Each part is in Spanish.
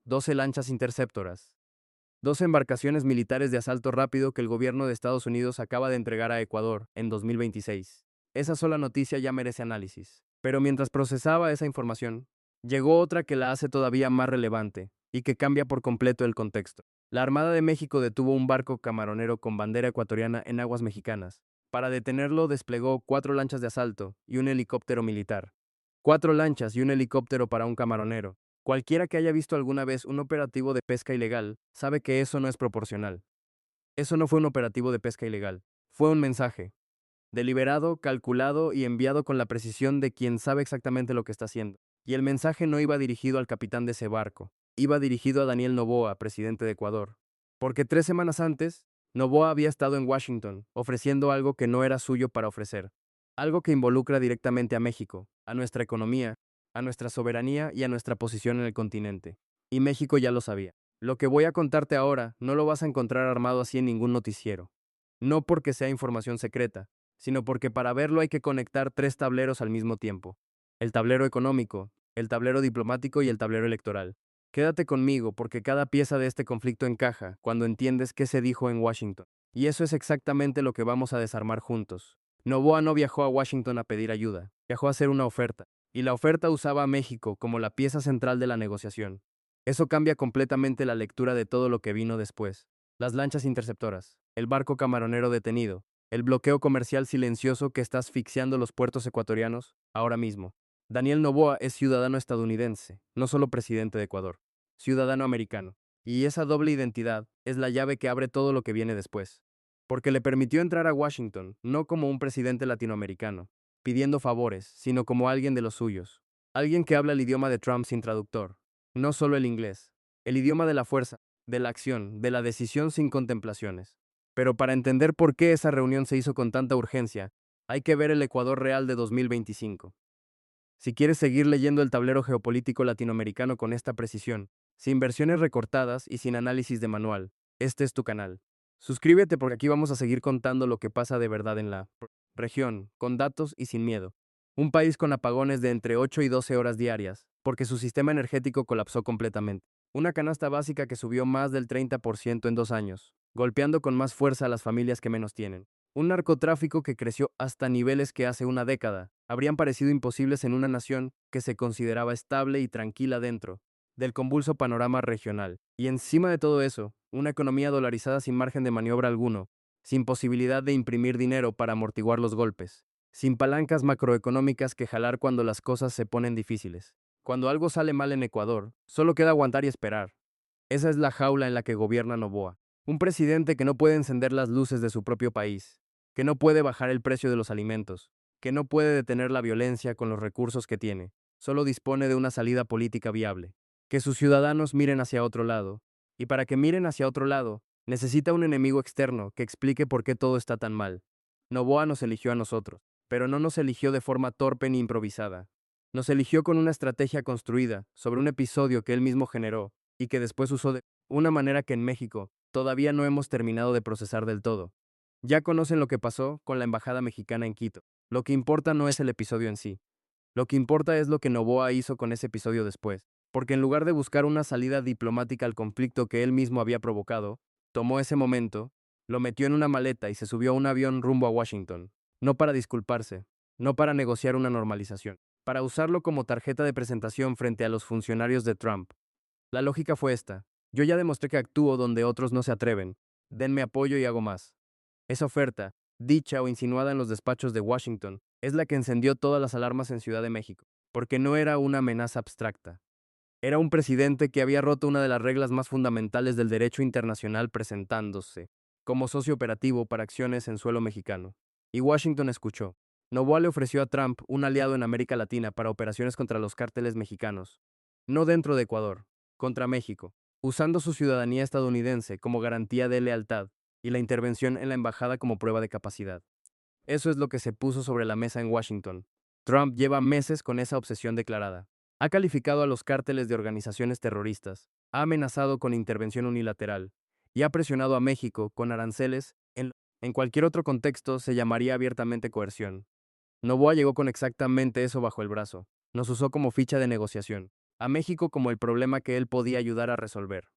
12 lanchas interceptoras. 12 embarcaciones militares de asalto rápido que el gobierno de Estados Unidos acaba de entregar a Ecuador en 2026. Esa sola noticia ya merece análisis. Pero mientras procesaba esa información, llegó otra que la hace todavía más relevante y que cambia por completo el contexto. La Armada de México detuvo un barco camaronero con bandera ecuatoriana en aguas mexicanas. Para detenerlo desplegó 4 lanchas de asalto y un helicóptero militar. 4 lanchas y un helicóptero para un camaronero. Cualquiera que haya visto alguna vez un operativo de pesca ilegal sabe que eso no es proporcional. Eso no fue un operativo de pesca ilegal. Fue un mensaje. Deliberado, calculado y enviado con la precisión de quien sabe exactamente lo que está haciendo. Y el mensaje no iba dirigido al capitán de ese barco. Iba dirigido a Daniel Noboa, presidente de Ecuador. Porque 3 semanas antes, Noboa había estado en Washington, ofreciendo algo que no era suyo para ofrecer. Algo que involucra directamente a México, a nuestra economía, a nuestra soberanía y a nuestra posición en el continente. Y México ya lo sabía. Lo que voy a contarte ahora no lo vas a encontrar armado así en ningún noticiero. No porque sea información secreta, sino porque para verlo hay que conectar 3 tableros al mismo tiempo. El tablero económico, el tablero diplomático y el tablero electoral. Quédate conmigo porque cada pieza de este conflicto encaja cuando entiendes qué se dijo en Washington. Y eso es exactamente lo que vamos a desarmar juntos. Noboa no viajó a Washington a pedir ayuda, viajó a hacer una oferta. Y la oferta usaba a México como la pieza central de la negociación. Eso cambia completamente la lectura de todo lo que vino después. Las lanchas interceptoras, el barco camaronero detenido, el bloqueo comercial silencioso que está asfixiando los puertos ecuatorianos ahora mismo. Daniel Noboa es ciudadano estadounidense, no solo presidente de Ecuador, ciudadano americano. Y esa doble identidad es la llave que abre todo lo que viene después. Porque le permitió entrar a Washington, no como un presidente latinoamericano, pidiendo favores, sino como alguien de los suyos. Alguien que habla el idioma de Trump sin traductor, no solo el inglés, el idioma de la fuerza, de la acción, de la decisión sin contemplaciones. Pero para entender por qué esa reunión se hizo con tanta urgencia, hay que ver el Ecuador real de 2025. Si quieres seguir leyendo el tablero geopolítico latinoamericano con esta precisión, sin versiones recortadas y sin análisis de manual, este es tu canal. Suscríbete porque aquí vamos a seguir contando lo que pasa de verdad en la región, con datos y sin miedo. Un país con apagones de entre 8 y 12 horas diarias, porque su sistema energético colapsó completamente. Una canasta básica que subió más del 30% en 2 años, golpeando con más fuerza a las familias que menos tienen. Un narcotráfico que creció hasta niveles que hace una década habrían parecido imposibles en una nación que se consideraba estable y tranquila dentro del convulso panorama regional. Y encima de todo eso, una economía dolarizada sin margen de maniobra alguno, sin posibilidad de imprimir dinero para amortiguar los golpes, sin palancas macroeconómicas que jalar cuando las cosas se ponen difíciles. Cuando algo sale mal en Ecuador, solo queda aguantar y esperar. Esa es la jaula en la que gobierna Noboa. Un presidente que no puede encender las luces de su propio país, que no puede bajar el precio de los alimentos, que no puede detener la violencia con los recursos que tiene, solo dispone de una salida política viable. Que sus ciudadanos miren hacia otro lado. Y para que miren hacia otro lado, necesita un enemigo externo que explique por qué todo está tan mal. Noboa nos eligió a nosotros, pero no nos eligió de forma torpe ni improvisada. Nos eligió con una estrategia construida sobre un episodio que él mismo generó y que después usó de una manera que en México todavía no hemos terminado de procesar del todo. Ya conocen lo que pasó con la embajada mexicana en Quito. Lo que importa no es el episodio en sí. Lo que importa es lo que Noboa hizo con ese episodio después. Porque en lugar de buscar una salida diplomática al conflicto que él mismo había provocado, tomó ese momento, lo metió en una maleta y se subió a un avión rumbo a Washington. No para disculparse, no para negociar una normalización, para usarlo como tarjeta de presentación frente a los funcionarios de Trump. La lógica fue esta. Yo ya demostré que actúo donde otros no se atreven. Denme apoyo y hago más. Esa oferta, dicha o insinuada en los despachos de Washington, es la que encendió todas las alarmas en Ciudad de México, porque no era una amenaza abstracta. Era un presidente que había roto una de las reglas más fundamentales del derecho internacional presentándose como socio operativo para acciones en suelo mexicano. Y Washington escuchó. Noboa le ofreció a Trump un aliado en América Latina para operaciones contra los cárteles mexicanos. No dentro de Ecuador, contra México, usando su ciudadanía estadounidense como garantía de lealtad y la intervención en la embajada como prueba de capacidad. Eso es lo que se puso sobre la mesa en Washington. Trump lleva meses con esa obsesión declarada. Ha calificado a los cárteles de organizaciones terroristas, ha amenazado con intervención unilateral y ha presionado a México con aranceles en cualquier otro contexto se llamaría abiertamente coerción. Noboa llegó con exactamente eso bajo el brazo. Nos usó como ficha de negociación. a México como el problema que él podía ayudar a resolver.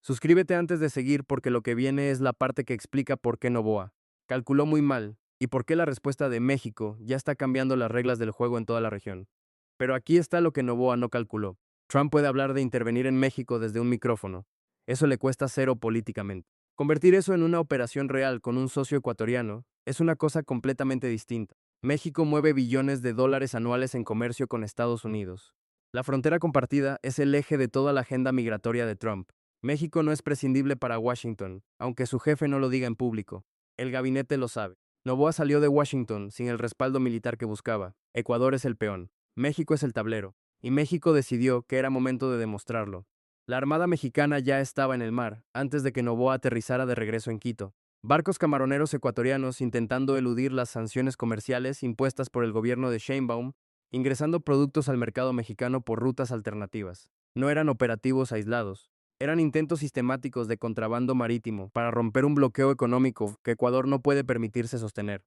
Suscríbete antes de seguir porque lo que viene es la parte que explica por qué Noboa calculó muy mal y por qué la respuesta de México ya está cambiando las reglas del juego en toda la región. Pero aquí está lo que Noboa no calculó. Trump puede hablar de intervenir en México desde un micrófono. Eso le cuesta cero políticamente. Convertir eso en una operación real con un socio ecuatoriano es una cosa completamente distinta. México mueve billones de dólares anuales en comercio con Estados Unidos. La frontera compartida es el eje de toda la agenda migratoria de Trump. México no es prescindible para Washington, aunque su jefe no lo diga en público. El gabinete lo sabe. Noboa salió de Washington sin el respaldo militar que buscaba. Ecuador es el peón. México es el tablero. Y México decidió que era momento de demostrarlo. La Armada Mexicana ya estaba en el mar, antes de que Noboa aterrizara de regreso en Quito. Barcos camaroneros ecuatorianos intentando eludir las sanciones comerciales impuestas por el gobierno de Sheinbaum, ingresando productos al mercado mexicano por rutas alternativas. No eran operativos aislados, eran intentos sistemáticos de contrabando marítimo para romper un bloqueo económico que Ecuador no puede permitirse sostener.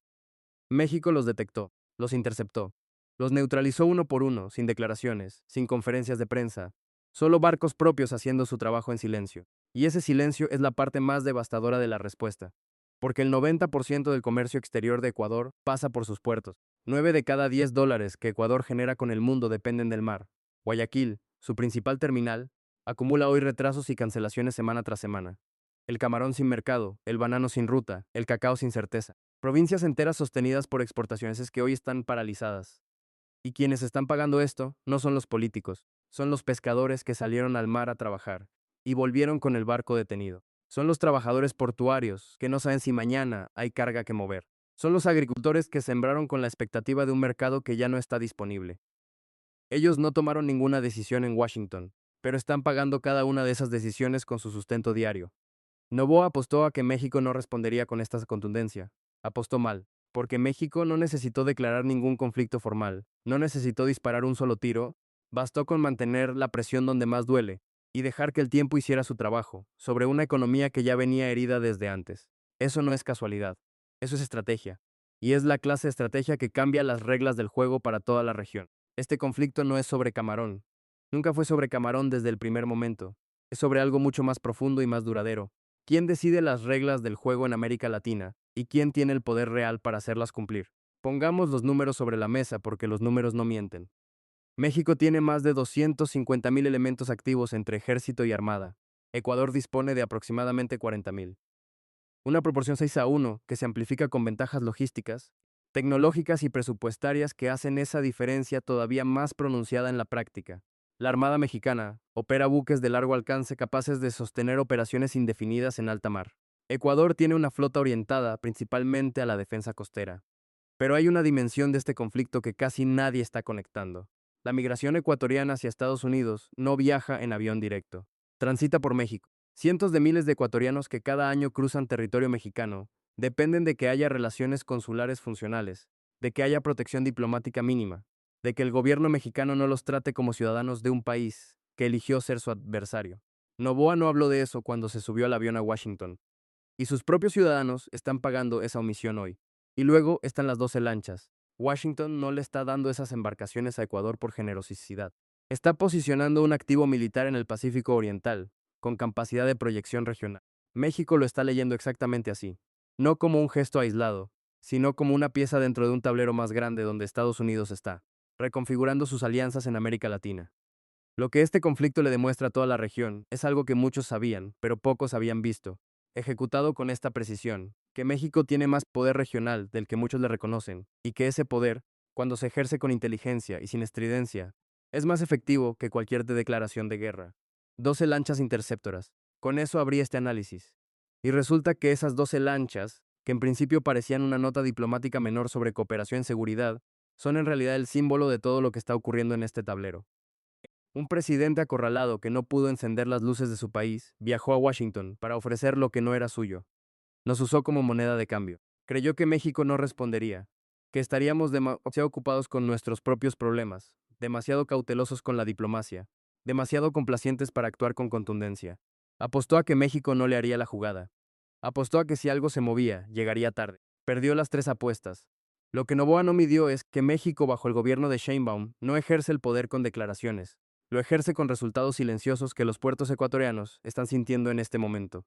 México los detectó, los interceptó, los neutralizó uno por uno, sin declaraciones, sin conferencias de prensa, solo barcos propios haciendo su trabajo en silencio. Y ese silencio es la parte más devastadora de la respuesta, porque el 90% del comercio exterior de Ecuador pasa por sus puertos. 9 de cada 10 dólares que Ecuador genera con el mundo dependen del mar. Guayaquil, su principal terminal, acumula hoy retrasos y cancelaciones semana tras semana. El camarón sin mercado, el banano sin ruta, el cacao sin certeza. Provincias enteras sostenidas por exportaciones es que hoy están paralizadas. Y quienes están pagando esto no son los políticos, son los pescadores que salieron al mar a trabajar y volvieron con el barco detenido. Son los trabajadores portuarios que no saben si mañana hay carga que mover. Son los agricultores que sembraron con la expectativa de un mercado que ya no está disponible. Ellos no tomaron ninguna decisión en Washington, pero están pagando cada una de esas decisiones con su sustento diario. Noboa apostó a que México no respondería con esta contundencia. Apostó mal, porque México no necesitó declarar ningún conflicto formal, no necesitó disparar un solo tiro, bastó con mantener la presión donde más duele y dejar que el tiempo hiciera su trabajo, sobre una economía que ya venía herida desde antes. Eso no es casualidad, eso es estrategia, y es la clase de estrategia que cambia las reglas del juego para toda la región. Este conflicto no es sobre Camarón, nunca fue sobre Camarón desde el primer momento, es sobre algo mucho más profundo y más duradero. ¿Quién decide las reglas del juego en América Latina? ¿Y quién tiene el poder real para hacerlas cumplir? Pongamos los números sobre la mesa porque los números no mienten. México tiene más de 250.000 elementos activos entre ejército y armada. Ecuador dispone de aproximadamente 40.000. Una proporción 6-1 que se amplifica con ventajas logísticas, tecnológicas y presupuestarias que hacen esa diferencia todavía más pronunciada en la práctica. La Armada Mexicana opera buques de largo alcance capaces de sostener operaciones indefinidas en alta mar. Ecuador tiene una flota orientada principalmente a la defensa costera. Pero hay una dimensión de este conflicto que casi nadie está conectando. La migración ecuatoriana hacia Estados Unidos no viaja en avión directo. Transita por México. Cientos de miles de ecuatorianos que cada año cruzan territorio mexicano dependen de que haya relaciones consulares funcionales, de que haya protección diplomática mínima, de que el gobierno mexicano no los trate como ciudadanos de un país que eligió ser su adversario. Noboa no habló de eso cuando se subió al avión a Washington, y sus propios ciudadanos están pagando esa omisión hoy. Y luego están las 12 lanchas. Washington no le está dando esas embarcaciones a Ecuador por generosidad. Está posicionando un activo militar en el Pacífico Oriental, con capacidad de proyección regional. México lo está leyendo exactamente así. No como un gesto aislado, sino como una pieza dentro de un tablero más grande donde Estados Unidos está, reconfigurando sus alianzas en América Latina. Lo que este conflicto le demuestra a toda la región es algo que muchos sabían, pero pocos habían visto, ejecutado con esta precisión, que México tiene más poder regional del que muchos le reconocen, y que ese poder, cuando se ejerce con inteligencia y sin estridencia, es más efectivo que cualquier declaración de guerra. 12 lanchas interceptoras. Con eso habría este análisis. Y resulta que esas 12 lanchas, que en principio parecían una nota diplomática menor sobre cooperación en seguridad, son en realidad el símbolo de todo lo que está ocurriendo en este tablero. Un presidente acorralado que no pudo encender las luces de su país viajó a Washington para ofrecer lo que no era suyo. Nos usó como moneda de cambio. Creyó que México no respondería, que estaríamos demasiado ocupados con nuestros propios problemas, demasiado cautelosos con la diplomacia, demasiado complacientes para actuar con contundencia. Apostó a que México no le haría la jugada. Apostó a que si algo se movía, llegaría tarde. Perdió las tres apuestas. Lo que Noboa no midió es que México bajo el gobierno de Sheinbaum no ejerce el poder con declaraciones, Lo ejerce con resultados silenciosos que los puertos ecuatorianos están sintiendo en este momento.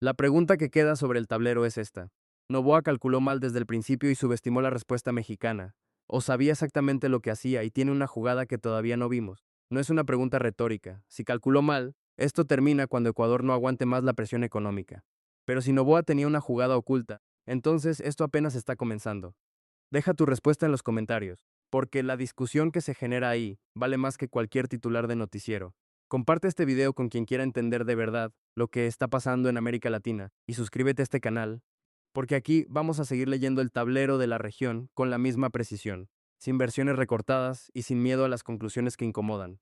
La pregunta que queda sobre el tablero es esta. ¿Noboa calculó mal desde el principio y subestimó la respuesta mexicana? ¿O sabía exactamente lo que hacía y tiene una jugada que todavía no vimos? No es una pregunta retórica. Si calculó mal, esto termina cuando Ecuador no aguante más la presión económica. Pero si Noboa tenía una jugada oculta, entonces esto apenas está comenzando. Deja tu respuesta en los comentarios, porque la discusión que se genera ahí vale más que cualquier titular de noticiero. Comparte este video con quien quiera entender de verdad lo que está pasando en América Latina y suscríbete a este canal, porque aquí vamos a seguir leyendo el tablero de la región con la misma precisión, sin versiones recortadas y sin miedo a las conclusiones que incomodan.